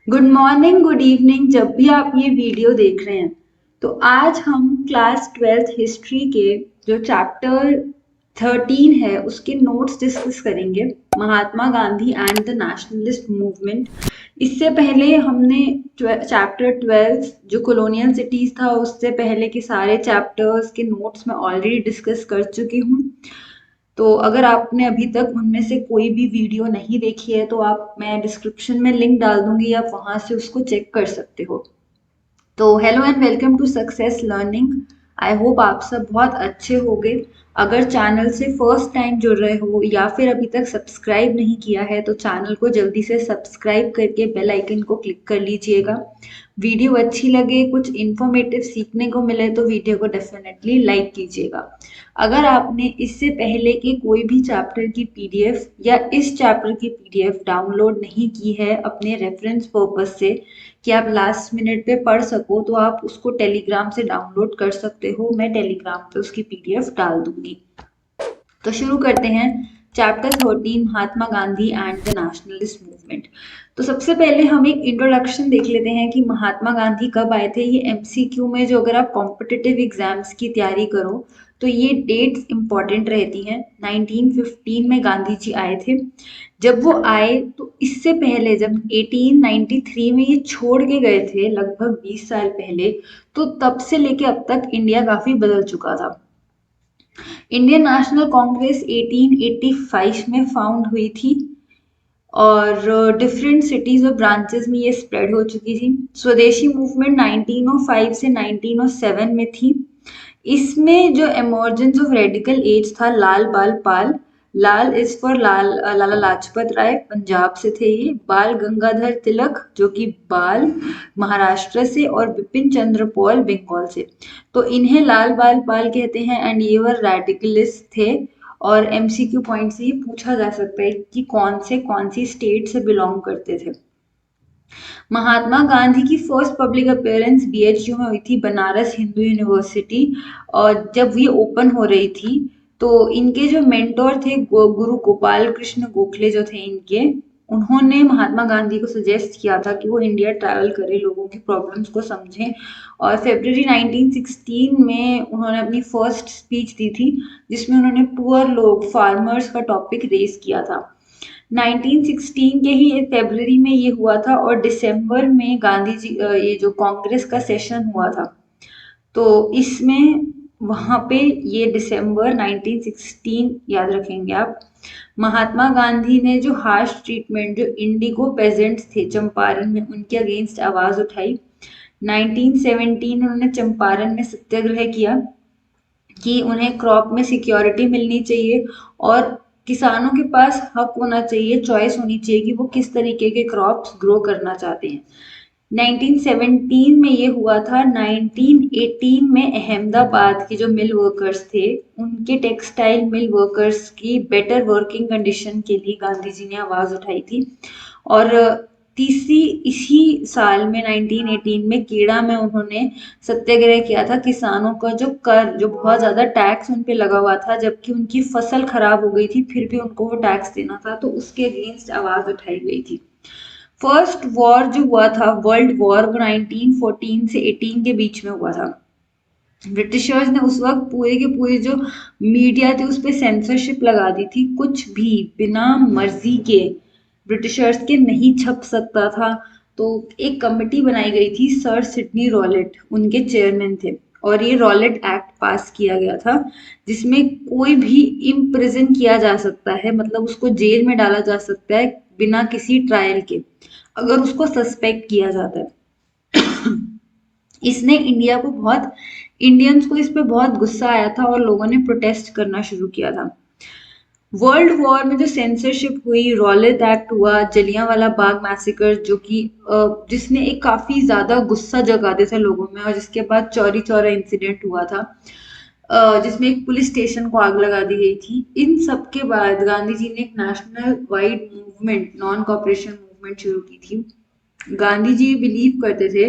Good morning, good evening. जब भी आप ये वीडियो देख रहे हैं तो आज हम क्लास 12th हिस्ट्री के जो चैप्टर 13 है उसके नोट्स डिस्कस करेंगे। Mahatma Gandhi and the nationalist movement. इससे पहले हमने चैप्टर 12 जो कॉलोनियल सिटीज था उससे पहले के सारे चैप्टर्स के नोट्स मैं ऑलरेडी डिस्कस कर चुकी हूँ। तो अगर आपने अभी तक उनमें से कोई भी वीडियो नहीं देखी है तो मैं डिस्क्रिप्शन में लिंक डाल दूंगी, आप वहां से उसको चेक कर सकते हो। तो hello and welcome to success learning. I hope आप सब बहुत अच्छे होंगे। अगर चैनल से फर्स्ट टाइम जुड़ रहे हो या फिर अभी तक सब्सक्राइब नहीं किया है तो चैनल को जल्दी से सब्सक्राइब करके बेल आइकन को क्लिक कर लीजिएगा। वीडियो अच्छी लगे, कुछ इन्फॉर्मेटिव सीखने को मिले तो वीडियो को डेफिनेटली लाइक कीजिएगा। अगर आपने इससे पहले के कोई भी चैप्टर की पीडीएफ या इस चैप्टर की पीडीएफ डाउनलोड नहीं की है अपने रेफरेंस पर्पज से कि आप लास्ट मिनट पे पढ़ सको, तो आप उसको टेलीग्राम से डाउनलोड कर सकते हो। मैं टेलीग्राम पे उसकी पीडीएफ डाल दूंगी। तो शुरू करते हैं। Chapter 13 Mahatma Gandhi and the nationalist movement. तो सबसे पहले हम एक इंट्रोडक्शन देख लेते हैं कि महात्मा गांधी कब आए थे। ये एमसीक्यू में जो अगर आप कॉम्पिटिटिव एग्जाम्स की तैयारी करो तो ये डेट्स इंपॉर्टेंट रहती हैं। 1915 में गांधी जी आए थे। जब वो आए तो इससे पहले जब 1893 में ये छोड़ के गए थे लगभग 20 साल पहले, तो तब से लेके अब तक इंडिया काफी बदल चुका था। इंडियन नेशनल कांग्रेस 1885 में फाउंड हुई थी और डिफरेंट सिटीज और ब्रांचेस में ये स्प्रेड हो चुकी थी। स्वदेशी मूवमेंट 1905 से 1907 में थी। इसमें जो इमर्जेंस ऑफ रेडिकल एज था, लाल बाल पाल, लाल इज फॉर लाला लाजपत राय, पंजाब से थे ये। बाल गंगाधर तिलक जो कि बाल महाराष्ट्र से, और बिपिन चंद्र पॉल बंगाल से। तो इन्हें लाल बाल पाल कहते हैं एंड ये वर रेडिकलिस्ट थे। और एमसीक्यू पॉइंट से ये पूछा जा सकता है कि कौन सी स्टेट से बिलोंग करते थे। महात्मा गांधी की फर्स्ट पब्लिक अपीयरेंस बीएचयू में हुई थी, बनारस हिंदू यूनिवर्सिटी। और जब ये ओपन हो रही थी तो इनके जो मेंटोर थे गुरु गोपाल कृष्ण गोखले जो थे इनके, उन्होंने महात्मा गांधी को सजेस्ट किया था कि वो इंडिया ट्रैवल करें, लोगों की प्रॉब्लम्स को समझें। और फरवरी 1916 में उन्होंने अपनी फर्स्ट स्पीच दी थी जिसमें उन्होंने पुअर लोग, फार्मर्स का टॉपिक रेज किया था। 1916 के ही फरवरी में ये हुआ था और दिसंबर में गांधी जी ये जो कांग्रेस का सेशन हुआ था तो इसमें वहां पे ये दिसंबर 1916 याद रखेंगे आप। महात्मा गांधी ने जो हार्श ट्रीटमेंट जो इंडिगो पेजेंट्स थे चंपारण में उनके अगेंस्ट आवाज उठाई। 1917 उन्होंने चंपारण में सत्याग्रह किया कि उन्हें क्रॉप में सिक्योरिटी मिलनी चाहिए और किसानों के पास हक होना चाहिए, चॉइस होनी चाहिए कि वो किस तरीके के क्रॉप्स ग्रो करना चाहते हैं। 1917 में ये हुआ था। 1918 में अहमदाबाद के जो मिल वर्कर्स थे उनके टेक्सटाइल मिल वर्कर्स की बेटर वर्किंग कंडीशन के लिए गांधी जी ने आवाज उठाई थी। और तीसरी इसी साल में 1918 में केड़ा में उन्होंने सत्याग्रह किया था। किसानों का जो कर, जो बहुत ज्यादा टैक्स उन पे लगा हुआ था जबकि उनकी फसल खराब हो गई थी फिर भी उनको वो टैक्स देना था, तो उसके अगेंस्ट आवाज उठाई गई थी। फर्स्ट वॉर जो हुआ था वर्ल्ड वॉर, वो 1914 से 18 के बीच में हुआ था। ब्रिटिशर्स ने उस वक्त पूरे के पूरे जो मीडिया थे उस पर सेंसरशिप लगा दी थी। कुछ भी बिना मर्जी के ब्रिटिशर्स के नहीं छप सकता था। तो एक कमेटी बनाई गई थी, सर सिडनी रॉलेट उनके चेयरमैन थे और ये रॉलेट एक्ट पास किया गया था जिसमें कोई भी इम्प्रिजन किया जा सकता है, मतलब उसको जेल में डाला जा सकता है बिना किसी ट्रायल के अगर उसको सस्पेक्ट किया जाता है। इसने इंडिया को बहुत इंडियंस को इस पे बहुत गुस्सा आया था और लोगों ने प्रोटेस्ट करना शुरू किया था। वर्ल्ड वॉर में जो सेंसरशिप हुई, रॉलेट एक्ट हुआ, जलियांवाला बाग मैसेकर जो कि जिसने एक काफी ज्यादा गुस्सा जगा दिया था लोगों में, और जिसके बाद चौरी चौरा इंसिडेंट हुआ था जिसमें एक पुलिस स्टेशन को आग लगा दी गई थी। इन सब के बाद गांधी जी ने एक national wide movement, non cooperation movement शुरू की थी। गांधी जी बिलीव करते थे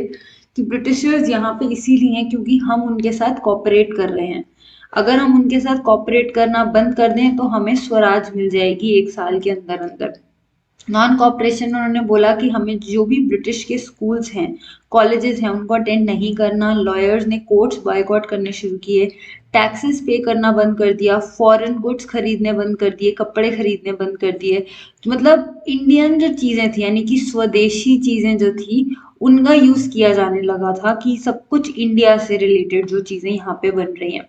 कि ब्रिटिशर्स यहाँ पे इसीलिए हैं क्योंकि हम उनके साथ कॉपरेट कर रहे हैं। अगर हम उनके साथ कॉपरेट करना बंद कर दें तो हमें स्वराज मिल जाएगी 1 साल के अंदर अंदर। नॉन कॉपरेशन में उन्होंने बोला कि हमें जो भी ब्रिटिश के स्कूल्स हैं, कॉलेजेस हैं, उनको अटेंड नहीं करना। लॉयर्स ने कोर्ट्स बॉयकॉट करने शुरू किए, टैक्सेस पे करना बंद कर दिया, फॉरेन गुड्स खरीदने बंद कर दिए, कपड़े खरीदने बंद कर दिए। तो मतलब इंडियन जो चीज़ें थी, यानी कि स्वदेशी चीज़ें जो थी, उनका यूज़ किया जाने लगा था कि सब कुछ इंडिया से रिलेटेड जो चीज़ें यहाँ पे बन रही हैं।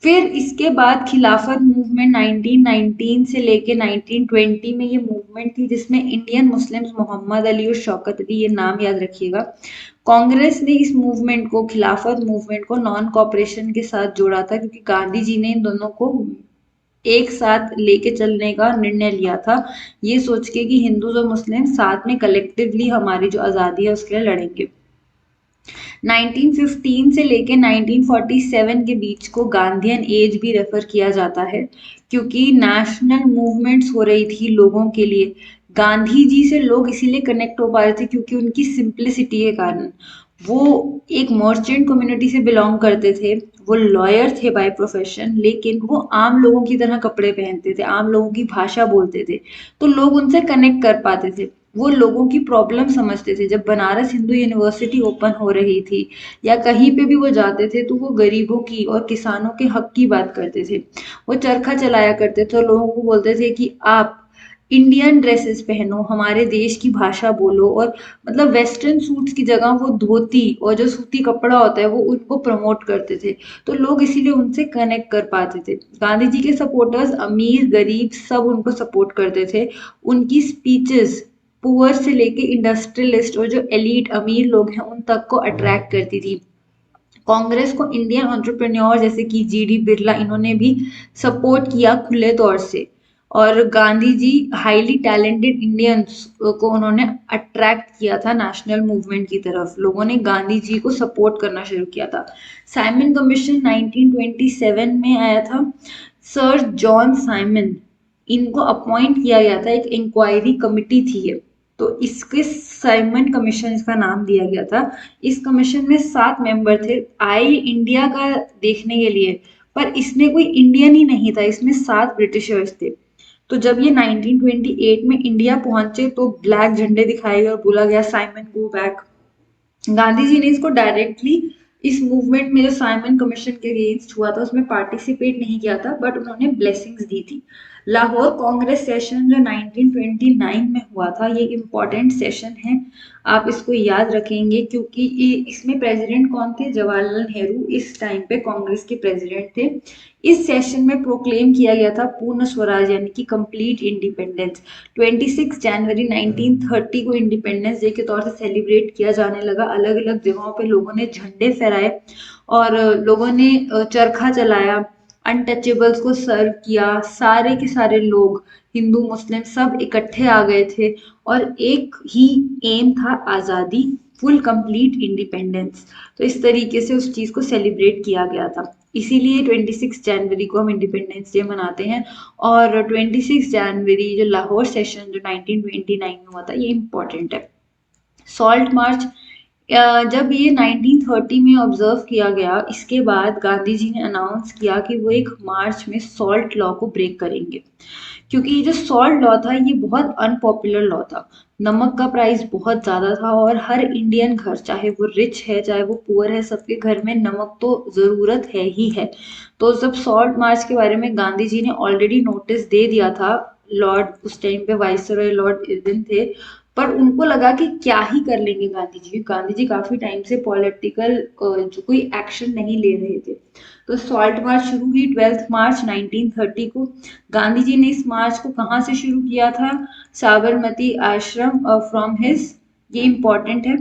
फिर इसके बाद खिलाफत मूवमेंट 1919 से लेके 1920 में ये मूवमेंट थी जिसमें इंडियन मुस्लिम्स, मोहम्मद अली और शौकत अली, ये नाम याद रखिएगा। कांग्रेस ने इस मूवमेंट को, खिलाफत मूवमेंट को नॉन कॉपरेशन के साथ जोड़ा था क्योंकि गांधी जी ने इन दोनों को एक साथ लेके चलने का निर्णय लिया था, ये सोच के कि हिंदू और मुस्लिम साथ में कलेक्टिवली हमारी जो आज़ादी है उसके लिए लड़ेंगे। 1915 से लेके 1947 के बीच को गांधीयन एज भी रेफर किया जाता है क्योंकि नेशनल मूवमेंट्स हो रही थी लोगों के लिए। गांधी जी से लोग इसीलिए कनेक्ट हो पा रहे थे क्योंकि उनकी सिंप्लिसिटी के कारण। वो एक मर्चेंट कम्युनिटी से बिलोंग करते थे, वो लॉयर थे बाय प्रोफेशन, लेकिन वो आम लोगों की तरह कपड़े पहनते थे, आम लोगों की भाषा बोलते थे, तो लोग उनसे कनेक्ट कर पाते थे। वो लोगों की प्रॉब्लम समझते थे। जब बनारस हिंदू यूनिवर्सिटी ओपन हो रही थी या कहीं पे भी वो जाते थे तो वो गरीबों की और किसानों के हक की बात करते थे। वो चरखा चलाया करते थे और लोगों को बोलते थे कि आप इंडियन ड्रेसेस पहनो, हमारे देश की भाषा बोलो, और मतलब वेस्टर्न सूट्स की जगह वो धोती और जो सूती कपड़ा होता है वो उनको प्रमोट करते थे। तो लोग इसीलिए उनसे कनेक्ट कर पाते थे। गांधी जी के सपोर्टर्स अमीर गरीब सब उनको सपोर्ट करते थे। उनकी स्पीचेस पुअर से लेके इंडस्ट्रियलिस्ट और जो एलीट अमीर लोग हैं उन तक को अट्रैक्ट करती थी। कांग्रेस को इंडियन एंटरप्रेन्योर जैसे कि जीडी बिरला, इन्होंने भी सपोर्ट किया खुले तौर से। और Gandhi ji highly talented Indians को उन्होंने अट्रैक्ट किया था नेशनल मूवमेंट की तरफ। लोगों ने गांधी जी को सपोर्ट करना शुरू किया था। साइमन कमीशन 1927 में आया था। सर जॉन साइमन, इनको अपॉइंट किया गया था, एक इंक्वायरी कमिटी थी ये, तो इसके साइमन कमीशन इसका नाम दिया गया था। इस कमीशन में 7 मेंबर थे, आए इंडिया का देखने के लिए, पर इसमें कोई इंडियन ही नहीं था, इसमें 7 ब्रिटिशर्स थे। तो जब ये 1928 में इंडिया पहुंचे तो ब्लैक झंडे दिखाए गए और बोला गया Simon go back. Gandhi ji ने इसको डायरेक्टली, इस मूवमेंट में जो साइमन कमीशन के अगेंस्ट हुआ था उसमें पार्टिसिपेट नहीं किया था, बट उन्होंने ब्लेसिंग्स दी थी। लाहौर कांग्रेस सेशन जो 1929 में हुआ था, ये इम्पोर्टेंट सेशन है, आप इसको याद रखेंगे क्योंकि इसमें प्रेसिडेंट कौन थे? जवाहरलाल नेहरू इस टाइम पे कांग्रेस के प्रेसिडेंट थे। इस सेशन में प्रोक्लेम किया गया था पूर्ण स्वराज यानी कि कंप्लीट इंडिपेंडेंस। 26 जनवरी 1930 को इंडिपेंडेंस डे के तौर से सेलिब्रेट किया जाने लगा। अलग अलग जगहों पे लोगों ने झंडे फहराए और लोगों ने चरखा चलाया, अनटचेबल्स को सर्व किया। सारे के सारे लोग, हिंदू मुस्लिम सब इकट्ठे आ गए थे और एक ही एम था, आज़ादी, फुल कंप्लीट इंडिपेंडेंस। तो इस तरीके से उस चीज़ को सेलिब्रेट किया गया था। इसीलिए 26 जनवरी को हम इंडिपेंडेंस डे मनाते हैं। और 26 जनवरी जो लाहौर सेशन जो 1929 में हुआ था, ये इम्पोर्टेंट है। सॉल्ट मार्च जब ये 1930 में ऑब्जर्व किया गया, इसके बाद गांधी जी ने अनाउंस किया कि वो एक मार्च में सॉल्ट लॉ को ब्रेक करेंगे क्योंकि ये जो सॉल्ट लॉ था ये बहुत अनपॉपुलर लॉ था। नमक का प्राइस बहुत ज़्यादा था और हर इंडियन घर, चाहे वो रिच है चाहे वो पुअर है, सबके घर में नमक तो ज़रूरत है ही है। तो जब सॉल्ट मार्च के बारे में गांधी जी ने ऑलरेडी नोटिस दे दिया था, लॉर्ड, उस टाइम पे वाइसरॉय लॉर्ड इरविन थे, पर उनको लगा कि क्या ही कर लेंगे गांधी जी। गांधी जी काफी टाइम से पॉलिटिकल जो कोई एक्शन नहीं ले रहे थे। तो सॉल्ट मार्च शुरू हुई 12 मार्च 1930 को। गांधी जी ने इस मार्च को कहाँ से शुरू किया था? साबरमती आश्रम फ्रॉम हिज, ये इम्पोर्टेंट है,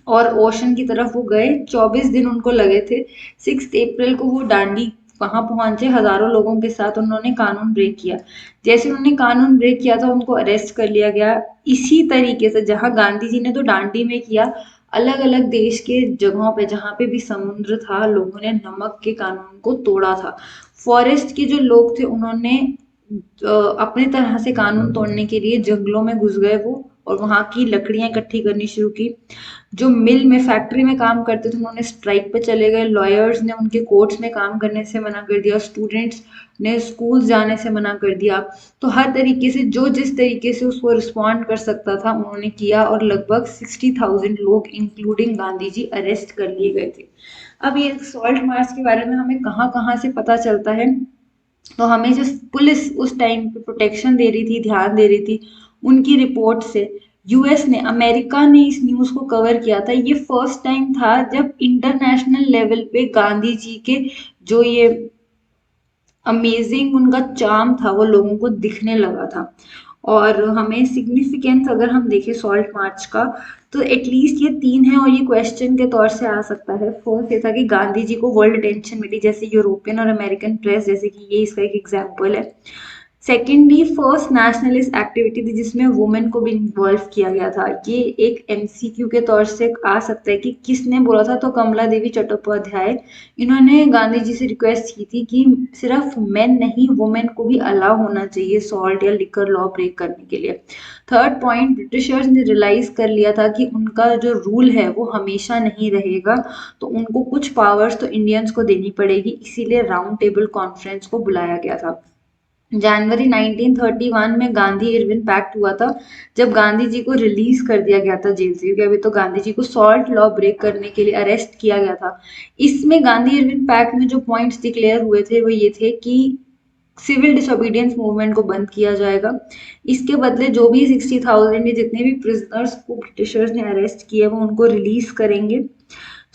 और ओशन की तरफ वो गए। 24 दिन उनको लगे थे। 6 अप्रैल को वो दांडी वहां पहुंचे हजारों लोगों के साथ। उन्होंने कानून ब्रेक किया। जैसे उन्होंने कानून ब्रेक किया था उनको अरेस्ट कर लिया गया। इसी तरीके से जहां गांधी जी ने तो दांडी में किया, अलग अलग देश के जगहों पे जहां पे भी समुद्र था, लोगों ने नमक के कानून को तोड़ा था। फॉरेस्ट के जो लोग थे उन्होंने अपने तरह से कानून तोड़ने के लिए जंगलों में घुस गए। वो और वहाँ की लकड़ियाँ इकट्ठी करनी शुरू की। जो मिल में फैक्ट्री में काम करते थे उन्होंने स्ट्राइक पे चले गए, लॉयर्स ने उनके कोर्ट्स में काम करने से मना कर दिया, स्टूडेंट्स ने स्कूल जाने से मना कर दिया। तो हर तरीके से जो जिस तरीके से उसको रिस्पॉन्ड कर सकता था उन्होंने किया और लगभग 60,000 लोग इंक्लूडिंग गांधी जी अरेस्ट कर लिए गए थे। अब ये सॉल्ट मार्च के बारे में हमें कहाँ कहाँ से पता चलता है, तो हमें जो पुलिस उस टाइम पे प्रोटेक्शन दे रही थी, ध्यान दे रही थी, उनकी रिपोर्ट से यूएस ने, अमेरिका ने इस न्यूज को कवर किया था। ये फर्स्ट टाइम था जब इंटरनेशनल लेवल पे गांधी जी के जो ये अमेजिंग उनका चार्म था वो लोगों को दिखने लगा था। और हमें सिग्निफिकेंस अगर हम देखें सॉल्ट मार्च का, तो एटलीस्ट ये 3 है और ये क्वेश्चन के तौर से आ सकता है। फर्स्ट ये था कि गांधी जी को वर्ल्ड अटेंशन मिली, जैसे यूरोपियन और अमेरिकन प्रेस, जैसे कि ये इसका एक एग्जाम्पल है। सेकेंडली फर्स्ट नेशनलिस्ट एक्टिविटी थी जिसमें वुमेन को भी इन्वॉल्व किया गया था। ये एक एमसीक्यू के तौर से आ सकता है कि किसने बोला था, तो कमला देवी चट्टोपाध्याय। इन्होंने गांधी जी से रिक्वेस्ट की थी कि सिर्फ मेन नहीं, वुमेन को भी अलाउ होना चाहिए सॉल्ट या लिकर लॉ ब्रेक करने के लिए। थर्ड पॉइंट, ब्रिटिशर्स ने रियलाइज कर लिया था कि उनका जो रूल है वो हमेशा नहीं रहेगा, तो उनको कुछ पावर्स तो इंडियंस को देनी पड़ेगी, इसीलिए राउंड टेबल कॉन्फ्रेंस को बुलाया गया था। जनवरी 1931 में गांधी इरविन पैक्ट हुआ था, जब गांधी जी को रिलीज कर दिया गया था जेल से, क्योंकि अभी तो गांधी जी को सॉल्ट लॉ ब्रेक करने के लिए अरेस्ट किया गया था। इसमें गांधी इरविन पैक्ट में जो पॉइंट्स डिक्लेयर हुए थे वो ये थे कि सिविल डिसोबीडियंस मूवमेंट को बंद किया जाएगा, इसके बदले जो भी 60,000 या जितने भी प्रिजनर्स को ब्रिटिशर्स ने अरेस्ट किए वो उनको रिलीज करेंगे।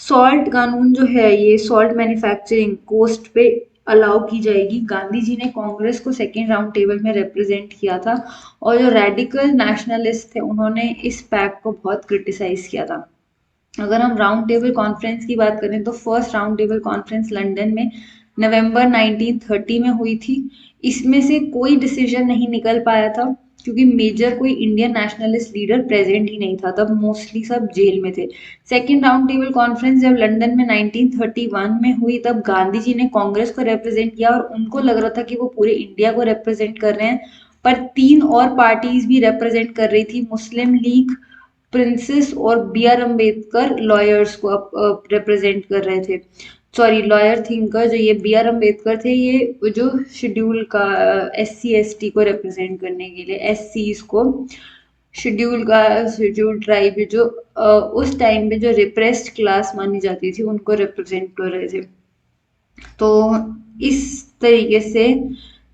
सॉल्ट कानून जो है ये सॉल्ट मैन्युफैक्चरिंग कोस्ट पे अलाउ की जाएगी। गांधी जी ने कांग्रेस को सेकेंड राउंड टेबल में रिप्रेजेंट किया था और जो रेडिकल नेशनलिस्ट थे उन्होंने इस पैक्ट को बहुत क्रिटिसाइज किया था। अगर हम राउंड टेबल कॉन्फ्रेंस की बात करें तो first round table conference London में नवंबर 1930 में हुई थी। इसमें से कोई डिसीजन नहीं निकल पाया था क्योंकि मेजर कोई इंडियन नेशनलिस्ट लीडर प्रेजेंट ही नहीं था, तब मोस्टली सब जेल में थे। सेकेंड राउंड टेबल कॉन्फ्रेंस जब लंदन में 1931 में हुई तब गांधी जी ने कांग्रेस को रिप्रेजेंट किया और उनको लग रहा था कि वो पूरे इंडिया को रिप्रेजेंट कर रहे हैं, पर 3 और पार्टीज भी रिप्रेजेंट कर रही थी, मुस्लिम लीग, प्रिंसेस और बी आर अम्बेडकर लॉयर्स को रिप्रेजेंट कर रहे थे। सॉरी, लॉयर थिंकर जो ये बी आर अम्बेडकर थे, ये जो शेड्यूल का SC ST को रिप्रेजेंट करने के लिए, SCs को, शेड्यूल का शेड्यूल ट्राइब जो उस टाइम पे जो रिप्रेस्ड क्लास मानी जाती थी उनको रिप्रेजेंट कर रहे थे। तो इस तरीके से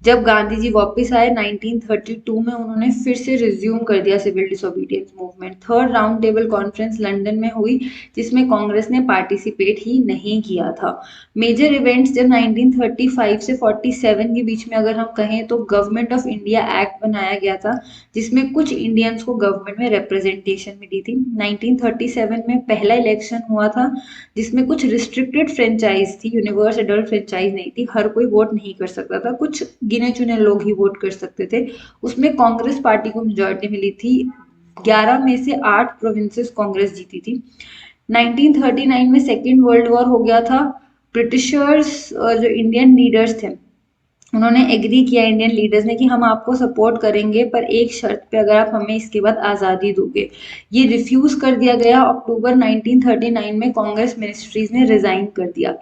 जब गांधी जी वापस आए 1932 में उन्होंने फिर से रिज्यूम कर दिया civil disobedience movement. Third round table conference London में हुई जिसमें कांग्रेस ने पार्टिसिपेट ही नहीं किया था। मेजर इवेंट्स जब 1935 से 47 के बीच में अगर हम कहें तो गवर्नमेंट ऑफ इंडिया एक्ट बनाया गया था जिसमें कुछ इंडियंस को गवर्नमेंट में रिप्रेजेंटेशन मिली थी। 1937 में पहला इलेक्शन हुआ था जिसमें कुछ रिस्ट्रिक्टेड फ्रेंचाइज थी, यूनिवर्स एडल्ट फ्रेंचाइज नहीं थी, हर कोई वोट नहीं कर सकता था, कुछ गिने चुने लोग ही वोट कर सकते थे। उसमें कांग्रेस पार्टी को मेजोरिटी मिली थी, 11 में से 8 प्रोविंसेस कांग्रेस जीती थी। 1939 में सेकेंड वर्ल्ड वॉर हो गया था। ब्रिटिशर्स जो इंडियन लीडर्स थे उन्होंने एग्री किया, इंडियन लीडर्स ने, कि हम आपको सपोर्ट करेंगे पर एक शर्त पे, अगर आप हमें इसके बाद आज़ादी दोगे। ये रिफ्यूज कर दिया गया। अक्टूबर 1939 में कांग्रेस मिनिस्ट्रीज ने रिजाइन कर दिया।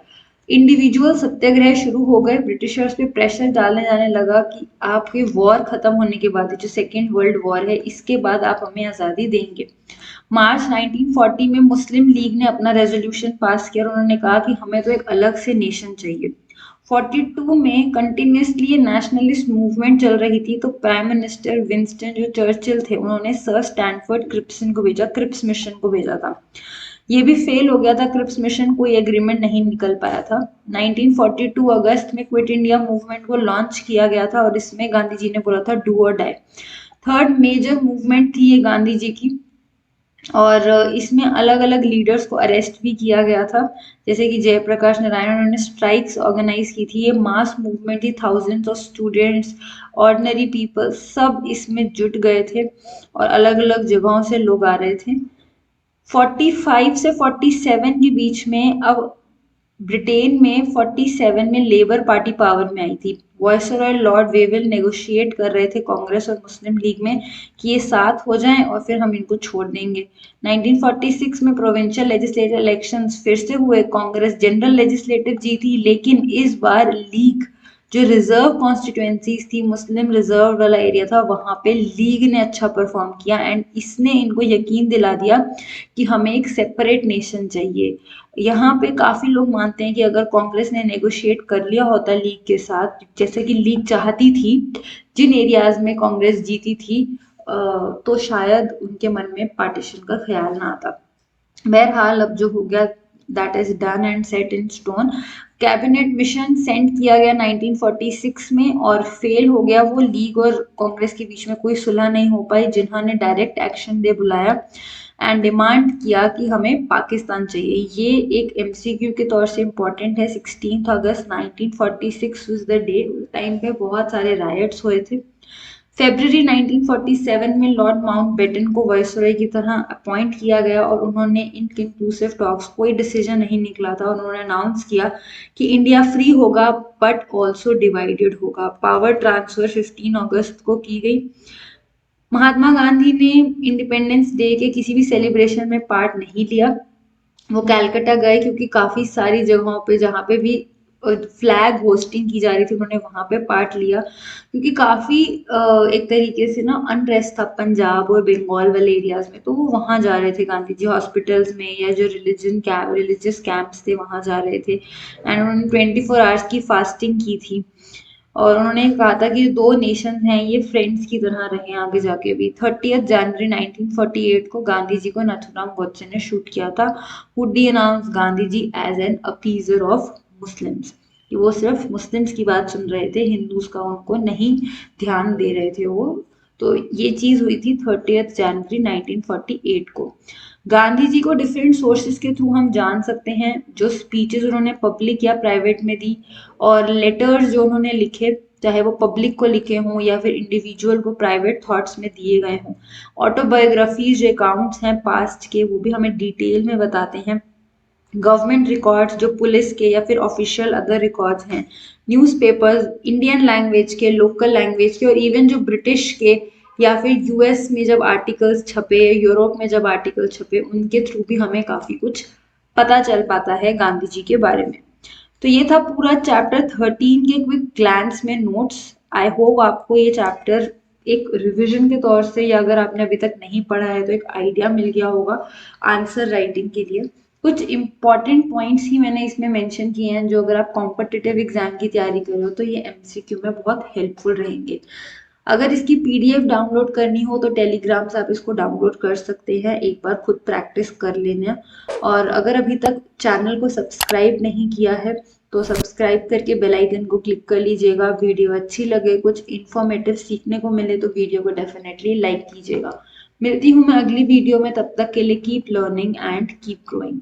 इंडिविजुअल सत्याग्रह शुरू हो गए, ब्रिटिशर्स पे प्रेशर डालने जाने लगा कि आपके वॉर खत्म होने के बाद, जो सेकेंड वर्ल्ड वॉर है, इसके बाद आप हमें आज़ादी देंगे। मार्च 1940 में मुस्लिम लीग ने अपना रेजोल्यूशन पास किया और उन्होंने कहा कि हमें तो एक अलग से नेशन चाहिए। 42 में कंटिन्यूसली ये नेशनलिस्ट मूवमेंट चल रही थी, तो प्राइम मिनिस्टर विंस्टन जो चर्चिल थे उन्होंने सर स्टैनफोर्ड क्रिप्सन को भेजा, क्रिप्स मिशन को भेजा था। ये भी फेल हो गया था, क्रिप्स मिशन कोई एग्रीमेंट नहीं निकल पाया था। 1942 अगस्त में क्विट इंडिया मूवमेंट को लॉन्च किया गया था और इसमें गांधी जी ने बोला था डू और डाई। थर्ड मेजर मूवमेंट थी ये गांधी जी की और इसमें अलग अलग लीडर्स को अरेस्ट भी किया गया था, जैसे कि जयप्रकाश नारायण, उन्होंने स्ट्राइक्स ऑर्गेनाइज की थी। ये मास मूवमेंट थी, thousands of students, ordinary people सब इसमें जुट गए थे और अलग अलग जगहों से लोग आ रहे थे। 45 से 47 के बीच में, अब ब्रिटेन में 47 में लेबर पार्टी पावर में आई थी, वायसरॉय लॉर्ड वेवेल नेगोशिएट कर रहे थे कांग्रेस और मुस्लिम लीग में कि ये साथ हो जाएं और फिर हम इनको छोड़ देंगे। 1946 में प्रोविंशियल लेजिस्लेटिव इलेक्शंस फिर से हुए, कांग्रेस जनरल लेजिस्लेटिव जीती, लेकिन इस बार लीग जो रिजर्व कॉन्स्टिट्यूएंसीज थी, मुस्लिम रिजर्व वाला एरिया था, वहां पे लीग ने अच्छा परफॉर्म किया एंड इसने इनको यकीन दिला दिया कि हमें एक सेपरेट नेशन चाहिए। यहाँ पे काफी लोग मानते हैं कि अगर कांग्रेस ने नेगोशिएट कर लिया होता लीग के साथ, जैसे कि लीग चाहती थी, जिन एरियाज में कांग्रेस जीती थी, तो शायद उनके मन में पार्टीशन का ख्याल ना आता। बहरहाल अब जो हो गया that is done and set in stone. Cabinet mission send किया गया 1946 में और फेल हो गया वो। लीग और कांग्रेस के बीच में कोई सुलह नहीं हो पाई, जिन्होंने डायरेक्ट एक्शन दे बुलाया एंड डिमांड किया कि हमें पाकिस्तान चाहिए। ये एक एमसीक्यू के तौर से इम्पोर्टेंट है। 16 अगस्त 1946 वाज द डे। उस टाइम पे बहुत सारे रायट्स हुए थे। फरवरी 1947 में लॉर्ड माउंटबेटन को वायसरॉय की तरह अपॉइंट किया गया और उन्होंने इनकंक्लूसिव टॉक्स, कोई डिसीजन नहीं निकला था, उन्होंने अनाउंस किया कि इंडिया फ्री होगा बट ऑल्सो डिवाइडेड होगा। पावर ट्रांसफर 15 अगस्त को की गई। महात्मा गांधी ने इंडिपेंडेंस डे के किसी भी सेलिब्रेशन में पार्ट नहीं लिया। वो कैलकाटा गए क्योंकि काफी सारी जगहों पे जहाँ पे भी फ्लैग होस्टिंग की जा रही थी, उन्होंने वहां पे पार्ट लिया, क्योंकि काफी एक तरीके से ना अनरेस्ट था पंजाब और बंगाल वाले एरियाज में, तो वो वहां जा रहे थे गांधी जी, हॉस्पिटल्स में या जो रिलीजियस कैंप्स थे वहां जा रहे थे एंड उन्होंने 24 आवर्स की फास्टिंग की थी और उन्होंने कहा था कि दो नेशन हैं ये फ्रेंड्स की तरह रहे आगे जाके भी। 30 जनवरी 1948 को गांधी जी को नथुराम गोडसे ने शूट किया था। हुडी announce Gandhi ji as an appeaser of Muslims, कि वो सिर्फ मुस्लिम्स की बात सुन रहे थे, हिंदूज का उनको नहीं ध्यान दे रहे थे वो। तो ये चीज हुई थी 30 जनवरी 1948 को। गांधी जी को डिफरेंट सोर्सेज के थ्रू हम जान सकते हैं, जो स्पीचेस उन्होंने पब्लिक या प्राइवेट में दी और लेटर्स जो उन्होंने लिखे, चाहे वो पब्लिक को लिखे हों या फिर इंडिविजुअल को प्राइवेट थॉट्स में दिए गए हों। ऑटोबायोग्राफीज जो अकाउंट्स हैं पास्ट के, वो भी हमें डिटेल में बताते हैं। गवर्नमेंट रिकॉर्ड्स जो पुलिस के या फिर ऑफिशियल अदर रिकॉर्ड्स हैं, न्यूज़पेपर्स इंडियन लैंग्वेज के, लोकल लैंग्वेज के और इवन जो ब्रिटिश के या फिर यूएस में जब आर्टिकल्स छपे, यूरोप में जब आर्टिकल छपे, उनके थ्रू भी हमें काफी कुछ पता चल पाता है गांधी जी के बारे में। तो ये था पूरा चैप्टर 13 के क्विक ग्लैंस में नोट्स। आई होप आपको ये चैप्टर एक रिवीजन के तौर से, या अगर आपने अभी तक नहीं पढ़ा है तो एक आइडिया मिल गया होगा आंसर राइटिंग के लिए। कुछ इंपॉर्टेंट पॉइंट्स ही मैंने इसमें मेंशन किए हैं, जो अगर आप कॉम्पिटिटिव एग्जाम की तैयारी कर रहे हो तो ये एमसीक्यू में बहुत हेल्पफुल रहेंगे। अगर इसकी पीडीएफ डाउनलोड करनी हो तो टेलीग्राम से आप इसको डाउनलोड कर सकते हैं, एक बार खुद प्रैक्टिस कर लेना। और अगर अभी तक चैनल को सब्सक्राइब नहीं किया है तो सब्सक्राइब करके बेल आइकन को क्लिक कर लीजिएगा। वीडियो अच्छी लगे, कुछ इन्फॉर्मेटिव सीखने को मिले तो वीडियो को डेफिनेटली लाइक कीजिएगा। मिलती हूँ मैं अगली वीडियो में, तब तक के लिए keep learning and keep growing.